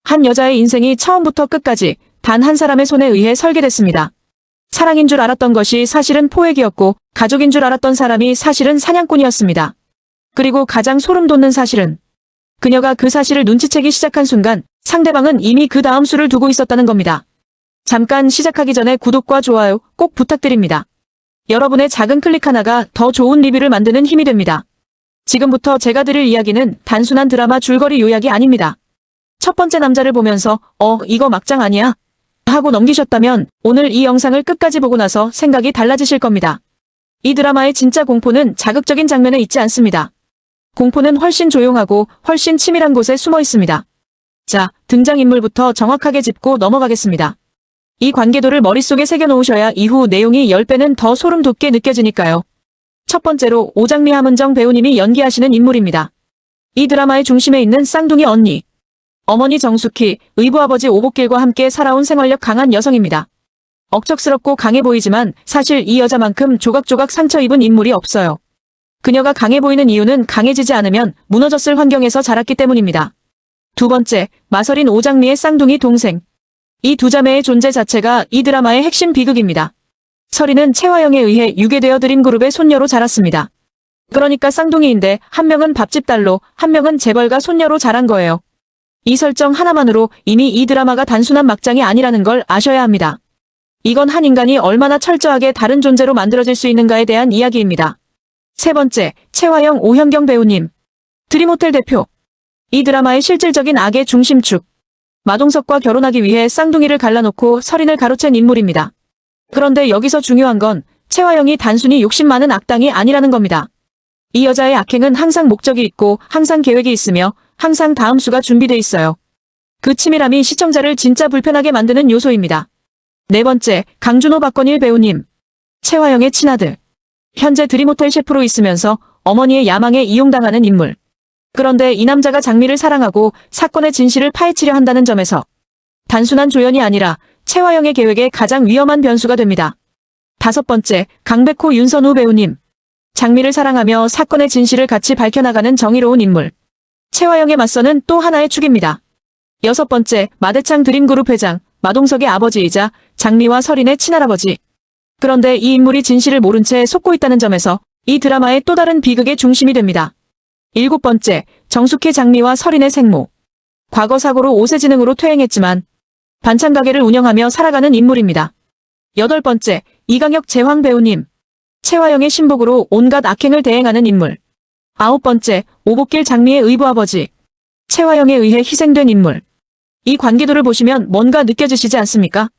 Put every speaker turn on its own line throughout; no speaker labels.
한 여자의 인생이 처음부터 끝까지 단 한 사람의 손에 의해 설계됐습니다. 사랑인 줄 알았던 것이 사실은 포획이었고 가족인 줄 알았던 사람이 사실은 사냥꾼이었습니다. 그리고 가장 소름 돋는 사실은 그녀가 그 사실을 눈치채기 시작한 순간 상대방은 이미 그 다음 수를 두고 있었다는 겁니다. 잠깐 시작하기 전에 구독과 좋아요 꼭 부탁드립니다. 여러분의 작은 클릭 하나가 더 좋은 리뷰를 만드는 힘이 됩니다. 지금부터 제가 드릴 이야기는 단순한 드라마 줄거리 요약이 아닙니다. 첫 번째 남자를 보면서 이거 막장 아니야? 하고 넘기셨다면 오늘 이 영상을 끝까지 보고 나서 생각이 달라지실 겁니다. 이 드라마의 진짜 공포는 자극적인 장면에 있지 않습니다. 공포는 훨씬 조용하고 훨씬 치밀한 곳에 숨어 있습니다. 자, 등장인물부터 정확하게 짚고 넘어가겠습니다. 이 관계도를 머릿속에 새겨놓으셔야 이후 내용이 10배는 더 소름 돋게 느껴지니까요. 첫 번째로 오장미 함은정 배우님이 연기하시는 인물입니다. 이 드라마의 중심에 있는 쌍둥이 언니. 어머니 정숙희, 의부아버지 오복길과 함께 살아온 생활력 강한 여성입니다. 억척스럽고 강해 보이지만 사실 이 여자만큼 조각조각 상처 입은 인물이 없어요. 그녀가 강해 보이는 이유는 강해지지 않으면 무너졌을 환경에서 자랐기 때문입니다. 두 번째, 마설인 오장미의 쌍둥이 동생. 이 두 자매의 존재 자체가 이 드라마의 핵심 비극입니다. 설이는 채화영에 의해 유괴되어 드림그룹의 손녀로 자랐습니다. 그러니까 쌍둥이인데 한 명은 밥집 딸로 한 명은 재벌가 손녀로 자란 거예요. 이 설정 하나만으로 이미 이 드라마가 단순한 막장이 아니라는 걸 아셔야 합니다. 이건 한 인간이 얼마나 철저하게 다른 존재로 만들어질 수 있는가에 대한 이야기입니다. 세 번째, 채화영 오현경 배우님. 드림호텔 대표. 이 드라마의 실질적인 악의 중심축. 마동석과 결혼하기 위해 쌍둥이를 갈라놓고 설인을 가로챈 인물입니다. 그런데 여기서 중요한 건 채화영이 단순히 욕심 많은 악당이 아니라는 겁니다. 이 여자의 악행은 항상 목적이 있고 항상 계획이 있으며 항상 다음 수가 준비돼 있어요. 그 치밀함이 시청자를 진짜 불편하게 만드는 요소입니다. 네 번째, 강준호 박건일 배우님. 채화영의 친아들. 현재 드림호텔 셰프로 있으면서 어머니의 야망에 이용당하는 인물. 그런데 이 남자가 장미를 사랑하고 사건의 진실을 파헤치려 한다는 점에서 단순한 조연이 아니라 채화영의 계획에 가장 위험한 변수가 됩니다. 다섯 번째, 강백호 윤선우 배우님. 장미를 사랑하며 사건의 진실을 같이 밝혀나가는 정의로운 인물. 채화영에 맞서는 또 하나의 축입니다. 여섯 번째, 마대창 드림그룹 회장, 마동석의 아버지이자 장미와 설인의 친할아버지. 그런데 이 인물이 진실을 모른 채 속고 있다는 점에서 이 드라마의 또 다른 비극의 중심이 됩니다. 일곱 번째, 정숙희 장미와 설인의 생모. 과거 사고로 오세지능으로 퇴행했지만 반찬 가게를 운영하며 살아가는 인물입니다. 여덟 번째, 이강혁 제황 배우님. 채화영의 신복으로 온갖 악행을 대행하는 인물. 아홉 번째, 오복길 장미의 의부아버지. 채화영에 의해 희생된 인물. 이 관계도를 보시면 뭔가 느껴지시지 않습니까?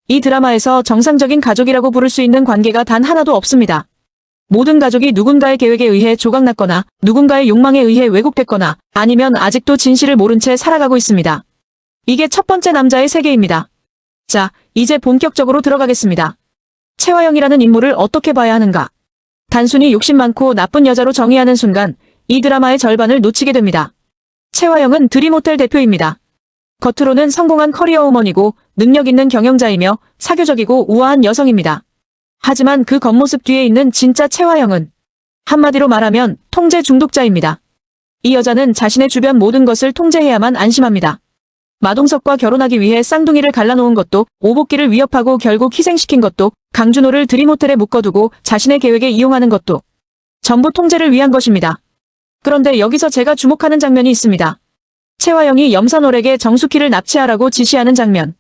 이 드라마에서 정상적인 가족이라고 부를 수 있는 관계가 단 하나도 없습니다. 모든 가족이 누군가의 계획에 의해 조각났거나 누군가의 욕망에 의해 왜곡됐거나 아니면 아직도 진실을 모른 채 살아가고 있습니다. 이게 첫 번째 남자의 세계입니다. 자, 이제 본격적으로 들어가겠습니다. 채화영이라는 인물을 어떻게 봐야 하는가? 단순히 욕심 많고 나쁜 여자로 정의하는 순간 이 드라마의 절반을 놓치게 됩니다. 채화영은 드림호텔 대표입니다. 겉으로는 성공한 커리어우먼이고 능력 있는 경영자이며 사교적이고 우아한 여성입니다. 하지만 그 겉모습 뒤에 있는 진짜 채화영은 한마디로 말하면 통제 중독자입니다. 이 여자는 자신의 주변 모든 것을 통제해야만 안심합니다. 마동석과 결혼하기 위해 쌍둥이를 갈라놓은 것도, 오복기를 위협하고 결국 희생시킨 것도, 강준호를 드림호텔에 묶어두고 자신의 계획에 이용하는 것도 전부 통제를 위한 것입니다. 그런데 여기서 제가 주목하는 장면이 있습니다. 채화영이 염산월에게 정숙희를 납치하라고 지시하는 장면.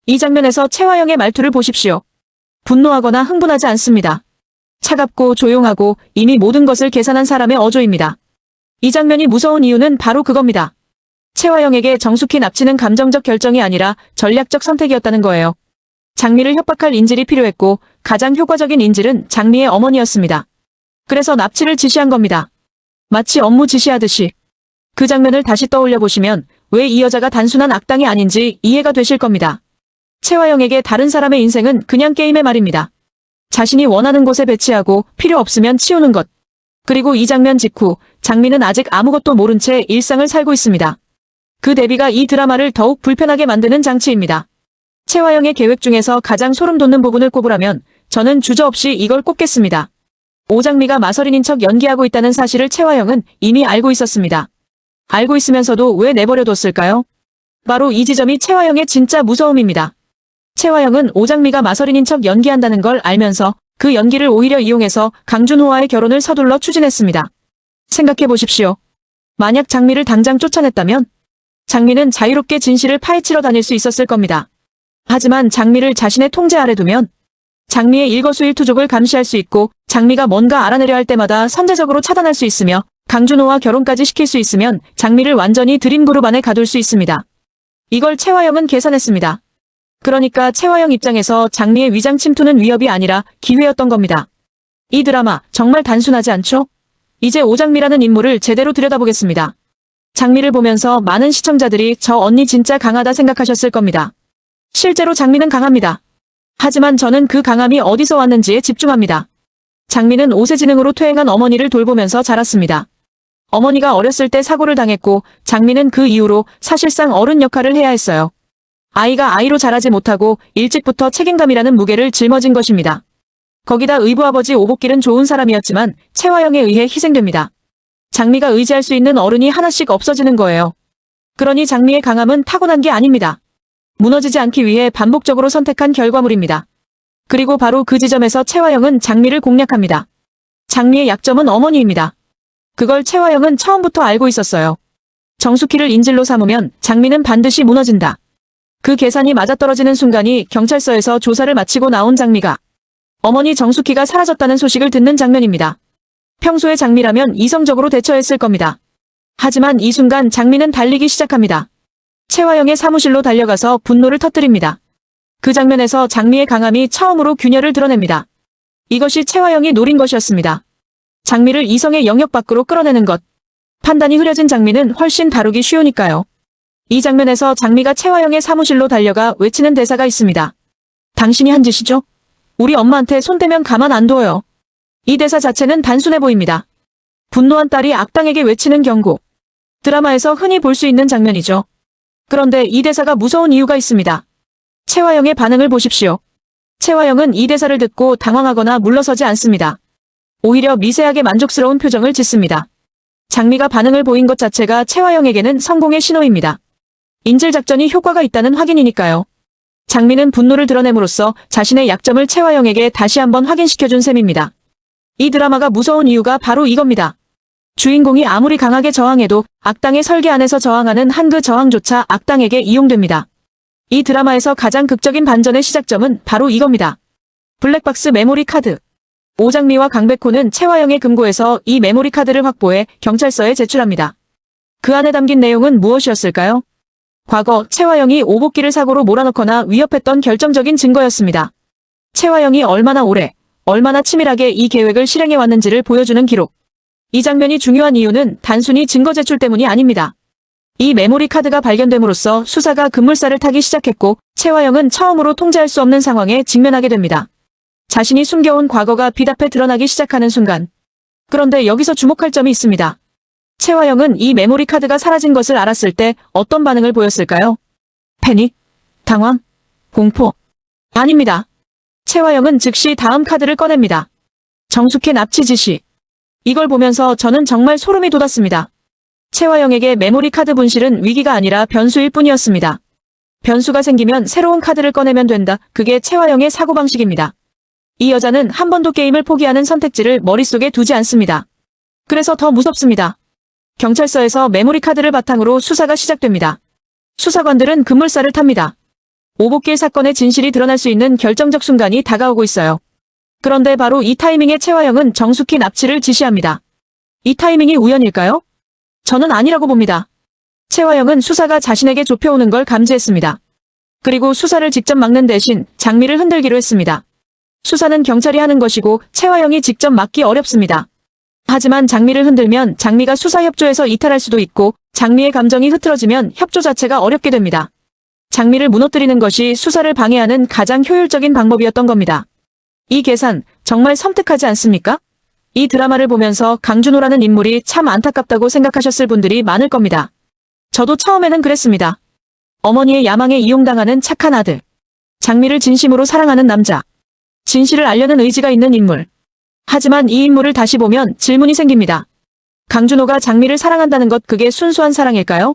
이 장면에서 채화영의 말투를 보십시오. 분노하거나 흥분하지 않습니다. 차갑고 조용하고 이미 모든 것을 계산한 사람의 어조입니다. 이 장면이 무서운 이유는 바로 그겁니다. 채화영에게 정숙희 납치는 감정적 결정이 아니라 전략적 선택이었다는 거예요. 장미를 협박할 인질이 필요했고 가장 효과적인 인질은 장미의 어머니였습니다. 그래서 납치를 지시한 겁니다. 마치 업무 지시하듯이. 그 장면을 다시 떠올려 보시면 왜 이 여자가 단순한 악당이 아닌지 이해가 되실 겁니다. 채화영에게 다른 사람의 인생은 그냥 게임의 말입니다. 자신이 원하는 곳에 배치하고 필요 없으면 치우는 것. 그리고 이 장면 직후 장미는 아직 아무것도 모른 채 일상을 살고 있습니다. 그 대비가 이 드라마를 더욱 불편하게 만드는 장치입니다. 채화영의 계획 중에서 가장 소름 돋는 부분을 꼽으라면 저는 주저없이 이걸 꼽겠습니다. 오장미가 마설인인 척 연기하고 있다는 사실을 채화영은 이미 알고 있었습니다. 알고 있으면서도 왜 내버려뒀을까요? 바로 이 지점이 채화영의 진짜 무서움입니다. 채화영은 오장미가 마서린인 척 연기한다는 걸 알면서 그 연기를 오히려 이용해서 강준호와의 결혼을 서둘러 추진했습니다. 생각해 보십시오. 만약 장미를 당장 쫓아냈다면 장미는 자유롭게 진실을 파헤치러 다닐 수 있었을 겁니다. 하지만 장미를 자신의 통제 아래 두면 장미의 일거수일투족을 감시할 수 있고 장미가 뭔가 알아내려 할 때마다 선제적으로 차단할 수 있으며 강준호와 결혼까지 시킬 수 있으면 장미를 완전히 드림그룹 안에 가둘 수 있습니다. 이걸 채화영은 계산했습니다. 그러니까 채화영 입장에서 장미의 위장 침투는 위협이 아니라 기회였던 겁니다. 이 드라마 정말 단순하지 않죠? 이제 오장미라는 인물을 제대로 들여다보겠습니다. 장미를 보면서 많은 시청자들이 저 언니 진짜 강하다 생각하셨을 겁니다. 실제로 장미는 강합니다. 하지만 저는 그 강함이 어디서 왔는지에 집중합니다. 장미는 오세지능으로 퇴행한 어머니를 돌보면서 자랐습니다. 어머니가 어렸을 때 사고를 당했고 장미는 그 이후로 사실상 어른 역할을 해야 했어요. 아이가 아이로 자라지 못하고 일찍부터 책임감이라는 무게를 짊어진 것입니다. 거기다 의부아버지 오복길은 좋은 사람이었지만 채화영에 의해 희생됩니다. 장미가 의지할 수 있는 어른이 하나씩 없어지는 거예요. 그러니 장미의 강함은 타고난 게 아닙니다. 무너지지 않기 위해 반복적으로 선택한 결과물입니다. 그리고 바로 그 지점에서 채화영은 장미를 공략합니다. 장미의 약점은 어머니입니다. 그걸 채화영은 처음부터 알고 있었어요. 정숙희를 인질로 삼으면 장미는 반드시 무너진다. 그 계산이 맞아떨어지는 순간이 경찰서에서 조사를 마치고 나온 장미가 어머니 정숙희가 사라졌다는 소식을 듣는 장면입니다. 평소의 장미라면 이성적으로 대처했을 겁니다. 하지만 이 순간 장미는 달리기 시작합니다. 채화영의 사무실로 달려가서 분노를 터뜨립니다. 그 장면에서 장미의 강함이 처음으로 균열을 드러냅니다. 이것이 채화영이 노린 것이었습니다. 장미를 이성의 영역 밖으로 끌어내는 것. 판단이 흐려진 장미는 훨씬 다루기 쉬우니까요. 이 장면에서 장미가 채화영의 사무실로 달려가 외치는 대사가 있습니다. 당신이 한 짓이죠? 우리 엄마한테 손대면 가만 안 둬요. 이 대사 자체는 단순해 보입니다. 분노한 딸이 악당에게 외치는 경고. 드라마에서 흔히 볼 수 있는 장면이죠. 그런데 이 대사가 무서운 이유가 있습니다. 채화영의 반응을 보십시오. 채화영은 이 대사를 듣고 당황하거나 물러서지 않습니다. 오히려 미세하게 만족스러운 표정을 짓습니다. 장미가 반응을 보인 것 자체가 채화영에게는 성공의 신호입니다. 인질 작전이 효과가 있다는 확인이니까요. 장미는 분노를 드러냄으로써 자신의 약점을 채화영에게 다시 한번 확인시켜준 셈입니다. 이 드라마가 무서운 이유가 바로 이겁니다. 주인공이 아무리 강하게 저항해도 악당의 설계 안에서 저항하는 한 그 저항조차 악당에게 이용됩니다. 이 드라마에서 가장 극적인 반전의 시작점은 바로 이겁니다. 블랙박스 메모리 카드. 오장미와 강백호는 채화영의 금고에서 이 메모리 카드를 확보해 경찰서에 제출합니다. 그 안에 담긴 내용은 무엇이었을까요? 과거 채화영이 오복길을 사고로 몰아넣거나 위협했던 결정적인 증거였습니다. 채화영이 얼마나 오래, 얼마나 치밀하게 이 계획을 실행해왔는지를 보여주는 기록. 이 장면이 중요한 이유는 단순히 증거 제출 때문이 아닙니다. 이 메모리 카드가 발견됨으로써 수사가 급물살을 타기 시작했고 채화영은 처음으로 통제할 수 없는 상황에 직면하게 됩니다. 자신이 숨겨온 과거가 비답해 드러나기 시작하는 순간. 그런데 여기서 주목할 점이 있습니다. 채화영은 이 메모리 카드가 사라진 것을 알았을 때 어떤 반응을 보였을까요? 패닉? 당황? 공포? 아닙니다. 채화영은 즉시 다음 카드를 꺼냅니다. 정숙희 납치 지시. 이걸 보면서 저는 정말 소름이 돋았습니다. 채화영에게 메모리 카드 분실은 위기가 아니라 변수일 뿐이었습니다. 변수가 생기면 새로운 카드를 꺼내면 된다. 그게 채화영의 사고방식입니다. 이 여자는 한 번도 게임을 포기하는 선택지를 머릿속에 두지 않습니다. 그래서 더 무섭습니다. 경찰서에서 메모리 카드를 바탕으로 수사가 시작됩니다. 수사관들은 급물살을 탑니다. 오복길 사건의 진실이 드러날 수 있는 결정적 순간이 다가오고 있어요. 그런데 바로 이 타이밍에 채화영은 정숙희 납치를 지시합니다. 이 타이밍이 우연일까요? 저는 아니라고 봅니다. 채화영은 수사가 자신에게 좁혀오는 걸 감지했습니다. 그리고 수사를 직접 막는 대신 장미를 흔들기로 했습니다. 수사는 경찰이 하는 것이고 채화영이 직접 막기 어렵습니다. 하지만 장미를 흔들면 장미가 수사 협조에서 이탈할 수도 있고 장미의 감정이 흐트러지면 협조 자체가 어렵게 됩니다. 장미를 무너뜨리는 것이 수사를 방해하는 가장 효율적인 방법이었던 겁니다. 이 계산 정말 섬뜩하지 않습니까? 이 드라마를 보면서 강준호라는 인물이 참 안타깝다고 생각하셨을 분들이 많을 겁니다. 저도 처음에는 그랬습니다. 어머니의 야망에 이용당하는 착한 아들. 장미를 진심으로 사랑하는 남자. 진실을 알려는 의지가 있는 인물. 하지만 이 인물을 다시 보면 질문이 생깁니다. 강준호가 장미를 사랑한다는 것 그게 순수한 사랑일까요?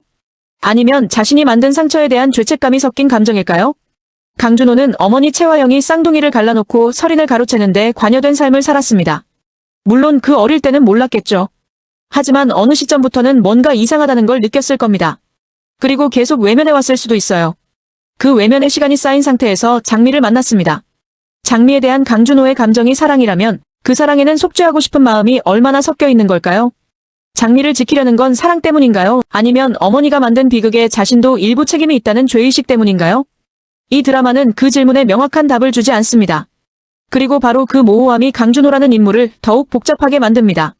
아니면 자신이 만든 상처에 대한 죄책감이 섞인 감정일까요? 강준호는 어머니 채화영이 쌍둥이를 갈라놓고 서린을 가로채는데 관여된 삶을 살았습니다. 물론 그 어릴 때는 몰랐겠죠. 하지만 어느 시점부터는 뭔가 이상하다는 걸 느꼈을 겁니다. 그리고 계속 외면해 왔을 수도 있어요. 그 외면의 시간이 쌓인 상태에서 장미를 만났습니다. 장미에 대한 강준호의 감정이 사랑이라면 그 사랑에는 속죄하고 싶은 마음이 얼마나 섞여 있는 걸까요? 장미를 지키려는 건 사랑 때문인가요? 아니면 어머니가 만든 비극에 자신도 일부 책임이 있다는 죄의식 때문인가요? 이 드라마는 그 질문에 명확한 답을 주지 않습니다. 그리고 바로 그 모호함이 강준호라는 인물을 더욱 복잡하게 만듭니다.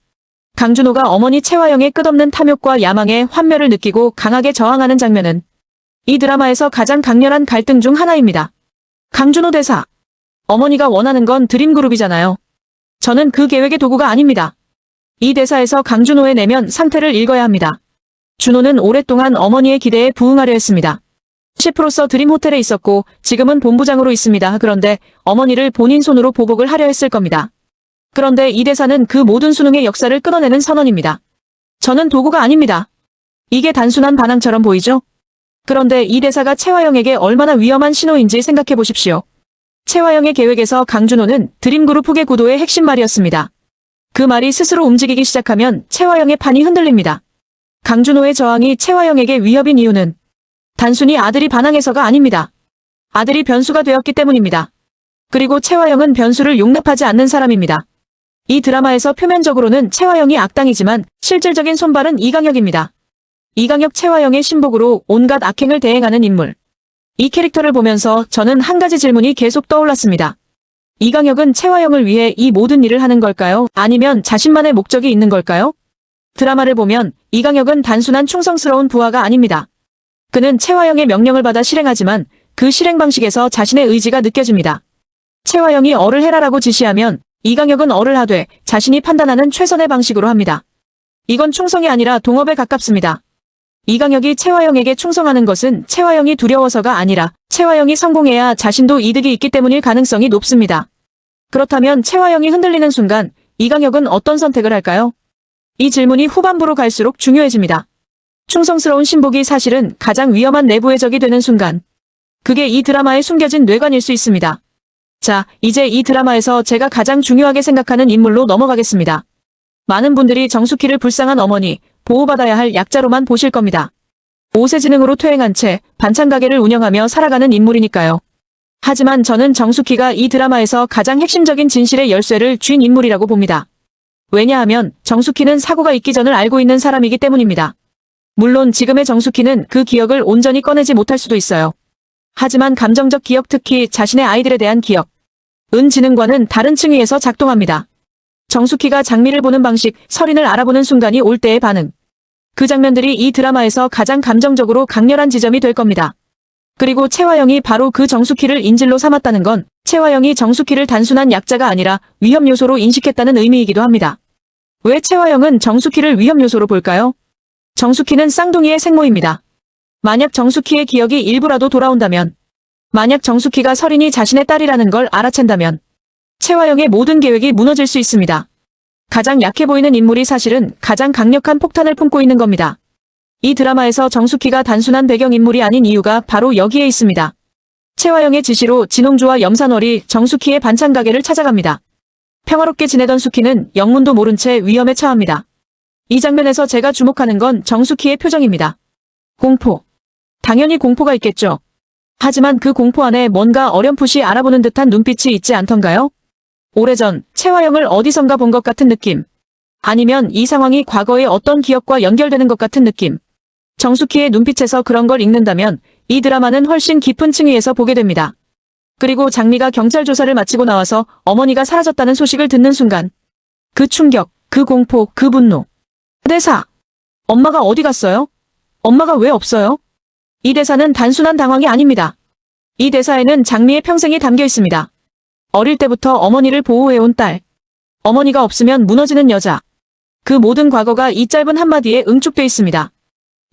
강준호가 어머니 채화영의 끝없는 탐욕과 야망에 환멸을 느끼고 강하게 저항하는 장면은 이 드라마에서 가장 강렬한 갈등 중 하나입니다. 강준호 대사. 어머니가 원하는 건 드림그룹이잖아요. 저는 그 계획의 도구가 아닙니다. 이 대사에서 강준호의 내면 상태를 읽어야 합니다. 준호는 오랫동안 어머니의 기대에 부응하려 했습니다. 셰프로서 드림호텔에 있었고 지금은 본부장으로 있습니다. 그런데 어머니를 본인 손으로 보복을 하려 했을 겁니다. 그런데 이 대사는 그 모든 수능의 역사를 끊어내는 선언입니다. 저는 도구가 아닙니다. 이게 단순한 반항처럼 보이죠? 그런데 이 대사가 채화영에게 얼마나 위험한 신호인지 생각해 보십시오. 채화영의 계획에서 강준호는 드림그룹 후계 구도의 핵심 말이었습니다. 그 말이 스스로 움직이기 시작하면 채화영의 판이 흔들립니다. 강준호의 저항이 채화영에게 위협인 이유는 단순히 아들이 반항해서가 아닙니다. 아들이 변수가 되었기 때문입니다. 그리고 채화영은 변수를 용납하지 않는 사람입니다. 이 드라마에서 표면적으로는 채화영이 악당이지만 실질적인 손발은 이강혁입니다. 이강혁 채화영의 신복으로 온갖 악행을 대행하는 인물. 이 캐릭터를 보면서 저는 한 가지 질문이 계속 떠올랐습니다. 이강혁은 채화영을 위해 이 모든 일을 하는 걸까요? 아니면 자신만의 목적이 있는 걸까요? 드라마를 보면 이강혁은 단순한 충성스러운 부하가 아닙니다. 그는 채화영의 명령을 받아 실행하지만 그 실행 방식에서 자신의 의지가 느껴집니다. 채화영이 어를 해라라고 지시하면 이강혁은 어를 하되 자신이 판단하는 최선의 방식으로 합니다. 이건 충성이 아니라 동업에 가깝습니다. 이강혁이 채화영에게 충성하는 것은 채화영이 두려워서가 아니라 채화영이 성공해야 자신도 이득이 있기 때문일 가능성이 높습니다. 그렇다면 채화영이 흔들리는 순간 이강혁은 어떤 선택을 할까요? 이 질문이 후반부로 갈수록 중요해집니다. 충성스러운 신복이 사실은 가장 위험한 내부의 적이 되는 순간. 그게 이 드라마에 숨겨진 뇌관일 수 있습니다. 자, 이제 이 드라마에서 제가 가장 중요하게 생각하는 인물로 넘어가겠습니다. 많은 분들이 정숙희를 불쌍한 어머니, 보호받아야 할 약자로만 보실 겁니다. 5세 지능으로 퇴행한 채 반찬 가게를 운영하며 살아가는 인물이니까요. 하지만 저는 정숙희가 이 드라마에서 가장 핵심적인 진실의 열쇠를 쥔 인물이라고 봅니다. 왜냐하면 정숙희는 사고가 있기 전을 알고 있는 사람이기 때문입니다. 물론 지금의 정숙희는 그 기억을 온전히 꺼내지 못할 수도 있어요. 하지만 감정적 기억, 특히 자신의 아이들에 대한 기억, 지능과는 다른 층위에서 작동합니다. 정숙희가 장미를 보는 방식, 서린을 알아보는 순간이 올 때의 반응. 그 장면들이 이 드라마에서 가장 감정적으로 강렬한 지점이 될 겁니다. 그리고 채화영이 바로 그 정숙희를 인질로 삼았다는 건 채화영이 정숙희를 단순한 약자가 아니라 위험 요소로 인식했다는 의미이기도 합니다. 왜 채화영은 정숙희를 위험 요소로 볼까요? 정숙희는 쌍둥이의 생모입니다. 만약 정숙희의 기억이 일부라도 돌아온다면, 만약 정숙희가 서린이 자신의 딸이라는 걸 알아챈다면 채화영의 모든 계획이 무너질 수 있습니다. 가장 약해 보이는 인물이 사실은 가장 강력한 폭탄을 품고 있는 겁니다. 이 드라마에서 정숙희가 단순한 배경인물이 아닌 이유가 바로 여기에 있습니다. 채화영의 지시로 진홍주와 염산월이 정숙희의 반찬 가게를 찾아갑니다. 평화롭게 지내던 숙희는 영문도 모른 채 위험에 처합니다. 이 장면에서 제가 주목하는 건 정숙희의 표정입니다. 공포. 당연히 공포가 있겠죠. 하지만 그 공포 안에 뭔가 어렴풋이 알아보는 듯한 눈빛이 있지 않던가요? 오래전 채화영을 어디선가 본 것 같은 느낌. 아니면 이 상황이 과거의 어떤 기억과 연결되는 것 같은 느낌. 정숙희의 눈빛에서 그런 걸 읽는다면 이 드라마는 훨씬 깊은 층위에서 보게 됩니다. 그리고 장미가 경찰 조사를 마치고 나와서 어머니가 사라졌다는 소식을 듣는 순간. 그 충격, 그 공포, 그 분노. 대사. 엄마가 어디 갔어요? 엄마가 왜 없어요? 이 대사는 단순한 당황이 아닙니다. 이 대사에는 장미의 평생이 담겨 있습니다. 어릴 때부터 어머니를 보호해온 딸. 어머니가 없으면 무너지는 여자. 그 모든 과거가 이 짧은 한마디에 응축돼 있습니다.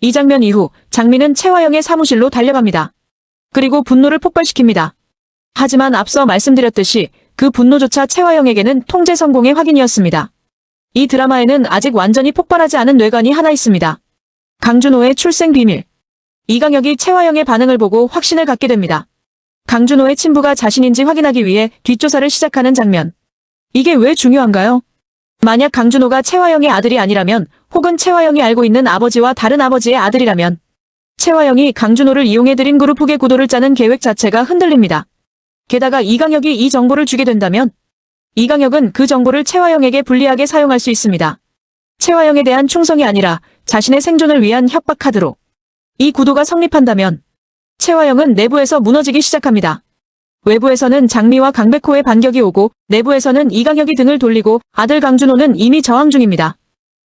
이 장면 이후 장미는 채화영의 사무실로 달려갑니다. 그리고 분노를 폭발시킵니다. 하지만 앞서 말씀드렸듯이 그 분노조차 채화영에게는 통제 성공의 확인이었습니다. 이 드라마에는 아직 완전히 폭발하지 않은 뇌관이 하나 있습니다. 강준호의 출생 비밀. 이강혁이 최화영의 반응을 보고 확신을 갖게 됩니다. 강준호의 친부가 자신인지 확인하기 위해 뒷조사를 시작하는 장면. 이게 왜 중요한가요? 만약 강준호가 최화영의 아들이 아니라면, 혹은 최화영이 알고 있는 아버지와 다른 아버지의 아들이라면, 최화영이 강준호를 이용해 드림그룹 후계 구도를 짜는 계획 자체가 흔들립니다. 게다가 이강혁이 이 정보를 주게 된다면, 이강혁은 그 정보를 최화영에게 불리하게 사용할 수 있습니다. 최화영에 대한 충성이 아니라 자신의 생존을 위한 협박 카드로. 이 구도가 성립한다면 최화영은 내부에서 무너지기 시작합니다. 외부에서는 장미와 강백호의 반격이 오고 내부에서는 이강혁이 등을 돌리고 아들 강준호는 이미 저항 중입니다.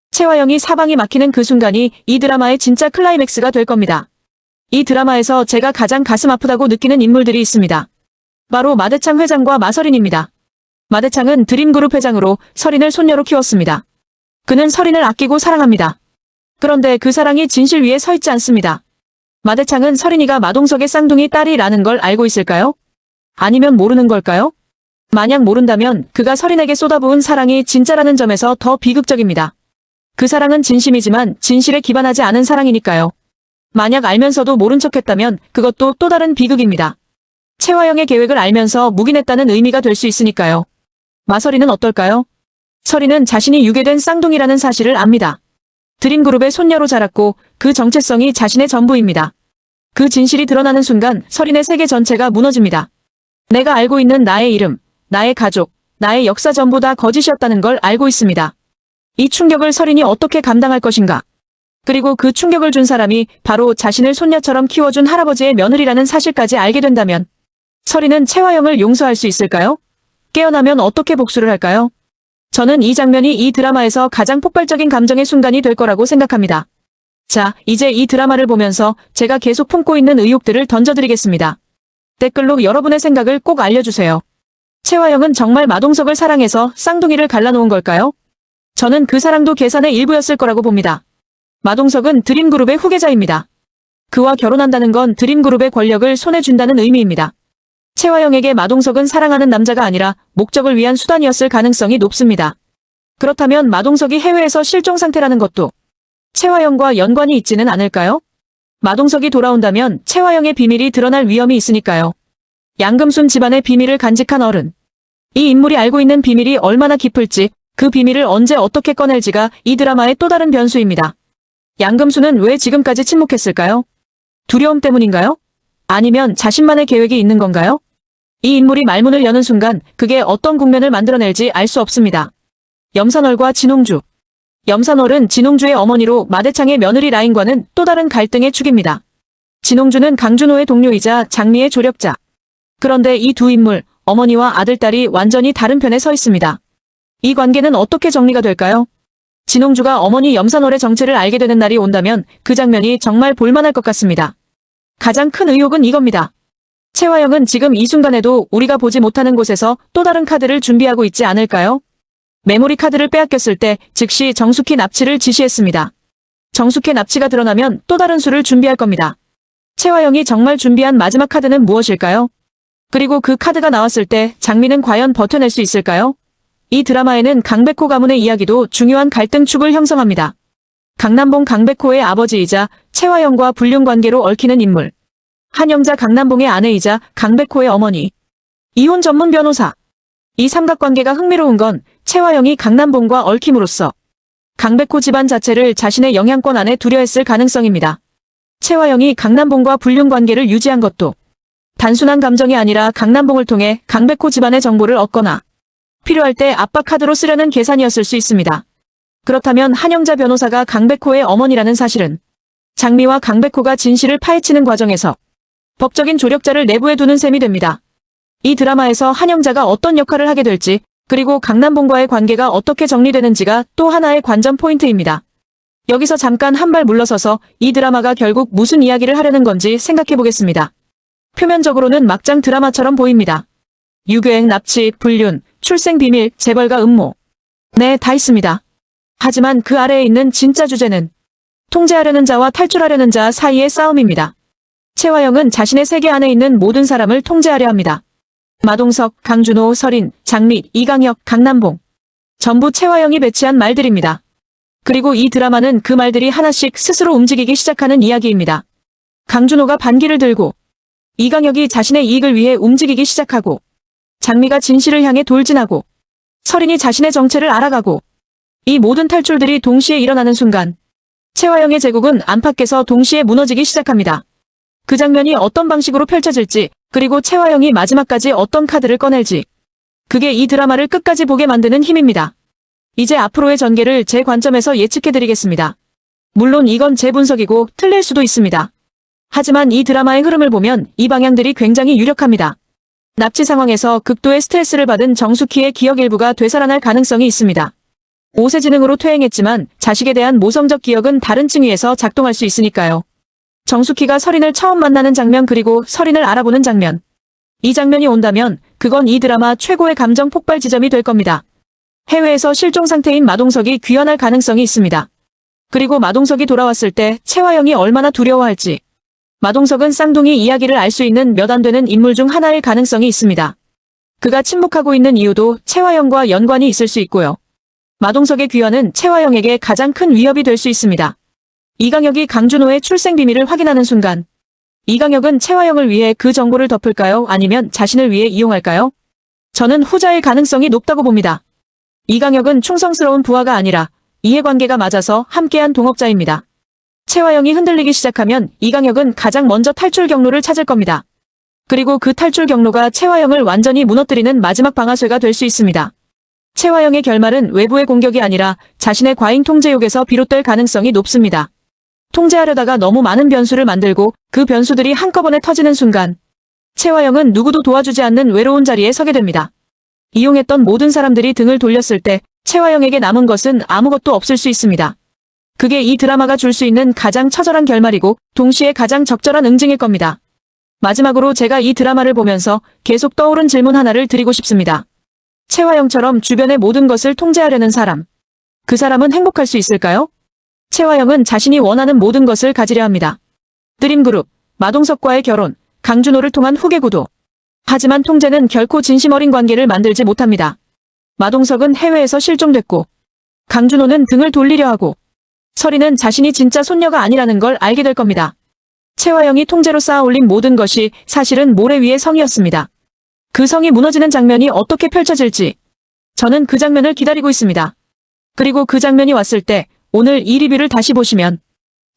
최화영이 사방이 막히는 그 순간이 이 드라마의 진짜 클라이맥스가 될 겁니다. 이 드라마에서 제가 가장 가슴 아프다고 느끼는 인물들이 있습니다. 바로 마대창 회장과 마서린입니다. 마대창은 드림그룹 회장으로 서린을 손녀로 키웠습니다. 그는 서린을 아끼고 사랑합니다. 그런데 그 사랑이 진실 위에 서 있지 않습니다. 마대창은 서린이가 마동석의 쌍둥이 딸이라는 걸 알고 있을까요? 아니면 모르는 걸까요? 만약 모른다면 그가 서린에게 쏟아부은 사랑이 진짜라는 점에서 더 비극적입니다. 그 사랑은 진심이지만 진실에 기반하지 않은 사랑이니까요. 만약 알면서도 모른 척했다면 그것도 또 다른 비극입니다. 최화영의 계획을 알면서 묵인했다는 의미가 될 수 있으니까요. 마서린은 어떨까요? 서린은 자신이 유괴된 쌍둥이라는 사실을 압니다. 드림그룹의 손녀로 자랐고 그 정체성이 자신의 전부입니다. 그 진실이 드러나는 순간 서린의 세계 전체가 무너집니다. 내가 알고 있는 나의 이름, 나의 가족, 나의 역사 전부 다 거짓이었다는 걸 알고 있습니다. 이 충격을 서린이 어떻게 감당할 것인가? 그리고 그 충격을 준 사람이 바로 자신을 손녀처럼 키워준 할아버지의 며느리라는 사실까지 알게 된다면 서린은 최화영을 용서할 수 있을까요? 깨어나면 어떻게 복수를 할까요? 저는 이 장면이 이 드라마에서 가장 폭발적인 감정의 순간이 될 거라고 생각합니다. 자, 이제 이 드라마를 보면서 제가 계속 품고 있는 의혹들을 던져드리겠습니다. 댓글로 여러분의 생각을 꼭 알려주세요. 최화영은 정말 마동석을 사랑해서 쌍둥이를 갈라놓은 걸까요? 저는 그 사랑도 계산의 일부였을 거라고 봅니다. 마동석은 드림그룹의 후계자입니다. 그와 결혼한다는 건 드림그룹의 권력을 손에 쥔다는 의미입니다. 최화영에게 마동석은 사랑하는 남자가 아니라 목적을 위한 수단이었을 가능성이 높습니다. 그렇다면 마동석이 해외에서 실종 상태라는 것도 최화영과 연관이 있지는 않을까요? 마동석이 돌아온다면 최화영의 비밀이 드러날 위험이 있으니까요. 양금순 집안의 비밀을 간직한 어른. 이 인물이 알고 있는 비밀이 얼마나 깊을지, 그 비밀을 언제 어떻게 꺼낼지가 이 드라마의 또 다른 변수입니다. 양금순은 왜 지금까지 침묵했을까요? 두려움 때문인가요? 아니면 자신만의 계획이 있는 건가요? 이 인물이 말문을 여는 순간 그게 어떤 국면을 만들어낼지 알 수 없습니다. 염산월과 진홍주. 염산월은 진홍주의 어머니로 마대창의 며느리 라인과는 또 다른 갈등의 축입니다. 진홍주는 강준호의 동료이자 장미의 조력자. 그런데 이 두 인물, 어머니와 아들딸이 완전히 다른 편에 서 있습니다. 이 관계는 어떻게 정리가 될까요? 진홍주가 어머니 염산월의 정체를 알게 되는 날이 온다면 그 장면이 정말 볼만할 것 같습니다. 가장 큰 의혹은 이겁니다. 최화영은 지금 이 순간에도 우리가 보지 못하는 곳에서 또 다른 카드를 준비하고 있지 않을까요? 메모리 카드를 빼앗겼을 때 즉시 정숙희 납치를 지시했습니다. 정숙희 납치가 드러나면 또 다른 수를 준비할 겁니다. 최화영이 정말 준비한 마지막 카드는 무엇일까요? 그리고 그 카드가 나왔을 때 장미는 과연 버텨낼 수 있을까요? 이 드라마에는 강백호 가문의 이야기도 중요한 갈등축을 형성합니다. 강남봉 강백호의 아버지이자 최화영과 불륜관계로 얽히는 인물. 한영자 강남봉의 아내이자 강백호의 어머니. 이혼 전문 변호사. 이 삼각관계가 흥미로운 건 최화영이 강남봉과 얽힘으로써 강백호 집안 자체를 자신의 영향권 안에 두려 했을 가능성입니다. 최화영이 강남봉과 불륜관계를 유지한 것도 단순한 감정이 아니라 강남봉을 통해 강백호 집안의 정보를 얻거나 필요할 때 압박 카드로 쓰려는 계산이었을 수 있습니다. 그렇다면 한영자 변호사가 강백호의 어머니라는 사실은 장미와 강백호가 진실을 파헤치는 과정에서 법적인 조력자를 내부에 두는 셈이 됩니다. 이 드라마에서 한영자가 어떤 역할을 하게 될지, 그리고 강남봉과의 관계가 어떻게 정리되는지가 또 하나의 관전 포인트입니다. 여기서 잠깐 한 발 물러서서 이 드라마가 결국 무슨 이야기를 하려는 건지 생각해 보겠습니다. 표면적으로는 막장 드라마처럼 보입니다. 유괴행, 납치, 불륜, 출생 비밀, 재벌가 음모. 네, 다 있습니다. 하지만 그 아래에 있는 진짜 주제는 통제하려는 자와 탈출하려는 자 사이의 싸움입니다. 최화영은 자신의 세계 안에 있는 모든 사람을 통제하려 합니다. 마동석, 강준호, 서린, 장미, 이강혁, 강남봉. 전부 최화영이 배치한 말들입니다. 그리고 이 드라마는 그 말들이 하나씩 스스로 움직이기 시작하는 이야기입니다. 강준호가 반기를 들고 이강혁이 자신의 이익을 위해 움직이기 시작하고 장미가 진실을 향해 돌진하고 설인이 자신의 정체를 알아가고 이 모든 탈출들이 동시에 일어나는 순간 채화영의 제국은 안팎에서 동시에 무너지기 시작합니다. 그 장면이 어떤 방식으로 펼쳐질지 그리고 채화영이 마지막까지 어떤 카드를 꺼낼지 그게 이 드라마를 끝까지 보게 만드는 힘입니다. 이제 앞으로의 전개를 제 관점에서 예측해드리겠습니다. 물론 이건 제 분석이고 틀릴 수도 있습니다. 하지만 이 드라마의 흐름을 보면 이 방향들이 굉장히 유력합니다. 납치 상황에서 극도의 스트레스를 받은 정숙희의 기억 일부가 되살아날 가능성이 있습니다. 5세 지능으로 퇴행했지만 자식에 대한 모성적 기억은 다른 층위에서 작동할 수 있으니까요. 정숙희가 설인을 처음 만나는 장면 그리고 설인을 알아보는 장면. 이 장면이 온다면 그건 이 드라마 최고의 감정 폭발 지점이 될 겁니다. 해외에서 실종 상태인 마동석이 귀환할 가능성이 있습니다. 그리고 마동석이 돌아왔을 때 채화영이 얼마나 두려워할지. 마동석은 쌍둥이 이야기를 알 수 있는 몇 안 되는 인물 중 하나일 가능성이 있습니다. 그가 침묵하고 있는 이유도 채화영과 연관이 있을 수 있고요. 마동석의 귀환은 채화영에게 가장 큰 위협이 될 수 있습니다. 이강혁이 강준호의 출생 비밀을 확인하는 순간 이강혁은 채화영을 위해 그 정보를 덮을까요? 아니면 자신을 위해 이용할까요? 저는 후자일 가능성이 높다고 봅니다. 이강혁은 충성스러운 부하가 아니라 이해관계가 맞아서 함께한 동업자입니다. 채화영이 흔들리기 시작하면 이강혁은 가장 먼저 탈출 경로를 찾을 겁니다. 그리고 그 탈출 경로가 채화영을 완전히 무너뜨리는 마지막 방아쇠가 될 수 있습니다. 채화영의 결말은 외부의 공격이 아니라 자신의 과잉 통제욕에서 비롯될 가능성이 높습니다. 통제하려다가 너무 많은 변수를 만들고 그 변수들이 한꺼번에 터지는 순간 채화영은 누구도 도와주지 않는 외로운 자리에 서게 됩니다. 이용했던 모든 사람들이 등을 돌렸을 때 채화영에게 남은 것은 아무것도 없을 수 있습니다. 그게 이 드라마가 줄 수 있는 가장 처절한 결말이고 동시에 가장 적절한 응징일 겁니다. 마지막으로 제가 이 드라마를 보면서 계속 떠오른 질문 하나를 드리고 싶습니다. 채화영처럼 주변의 모든 것을 통제하려는 사람. 그 사람은 행복할 수 있을까요? 채화영은 자신이 원하는 모든 것을 가지려 합니다. 드림그룹, 마동석과의 결혼, 강준호를 통한 후계 구도. 하지만 통제는 결코 진심 어린 관계를 만들지 못합니다. 마동석은 해외에서 실종됐고 강준호는 등을 돌리려 하고 설이는 자신이 진짜 손녀가 아니라는 걸 알게 될 겁니다. 채화영이 통제로 쌓아올린 모든 것이 사실은 모래 위의 성이었습니다. 그 성이 무너지는 장면이 어떻게 펼쳐질지 저는 그 장면을 기다리고 있습니다. 그리고 그 장면이 왔을 때 오늘 이 리뷰를 다시 보시면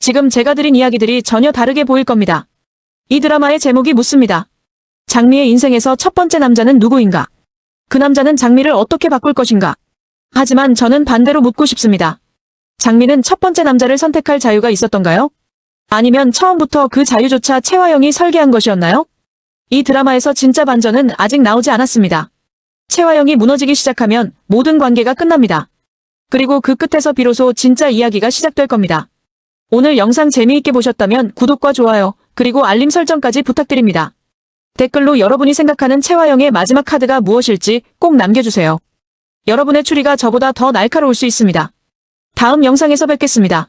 지금 제가 드린 이야기들이 전혀 다르게 보일 겁니다. 이 드라마의 제목이 묻습니다. 장미의 인생에서 첫 번째 남자는 누구인가? 그 남자는 장미를 어떻게 바꿀 것인가? 하지만 저는 반대로 묻고 싶습니다. 장미는 첫 번째 남자를 선택할 자유가 있었던가요? 아니면 처음부터 그 자유조차 채화영이 설계한 것이었나요? 이 드라마에서 진짜 반전은 아직 나오지 않았습니다. 채화영이 무너지기 시작하면 모든 관계가 끝납니다. 그리고 그 끝에서 비로소 진짜 이야기가 시작될 겁니다. 오늘 영상 재미있게 보셨다면 구독과 좋아요, 그리고 알림 설정까지 부탁드립니다. 댓글로 여러분이 생각하는 채화영의 마지막 카드가 무엇일지 꼭 남겨주세요. 여러분의 추리가 저보다 더 날카로울 수 있습니다. 다음 영상에서 뵙겠습니다.